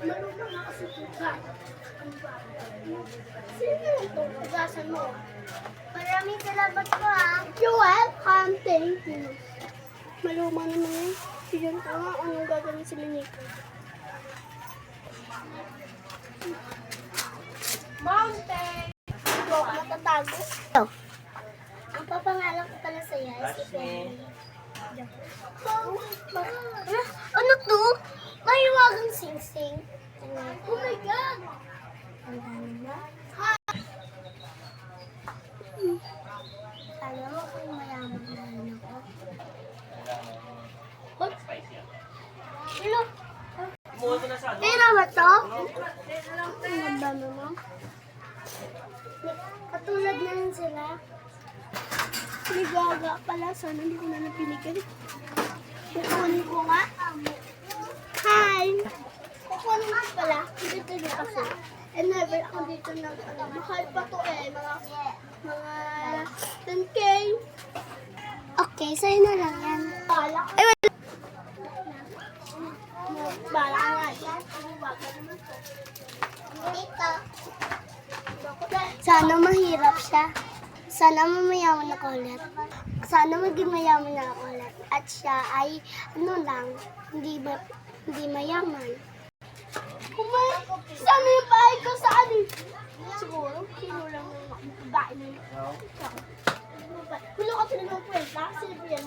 Marunong na kasi tuga. Sino ito? Tugasan mo. Maraming salamat po ah. You're welcome. Thank you. Maluma naman yun. Bigyan ko nga anong gagawin si Minika. Mountain! Joke, matatago. Ang papangalan ko pala sa'yo ay si Penny. Ano to? Mahiwagang sing-sing. Oh my God! Ang dami na. Alam mo kung mayaman na rin ako. Hello? Pera ba to? Ang dami mo. Katulad na rin sila. Ligaga pala. Sana hindi ko na napiligan. Kukunin ko nga. Hi! Kukunin ko pala. Dito dito kasi. And never ako dito nag mahal pa to eh. Mga 10K. Okay, sa'yo na lang yan. Bala ka. Ay, wala. Bala ka nga yan. Dito. Sana mahirap siya. Sana mamayaman ako ulit. Sana maging mayaman na ako ulit. At siya ay, ano lang, hindi mayaman. Sana yung bahay ko saan eh? Siguro, kinulang ng bahay na yun. Kulo ka sila ng kwenta, sila yan.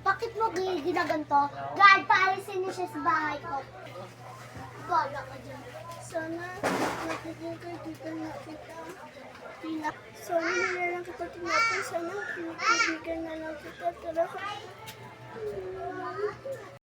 Bakit mo ginaganto? God, paalisin niyo siya sa bahay ko. Bala ka dyan. Sana, nakikita kayo dito na kita. Sana nilalang kita tinapin. Sana, pinagkibigan na lang kita. Tara ka.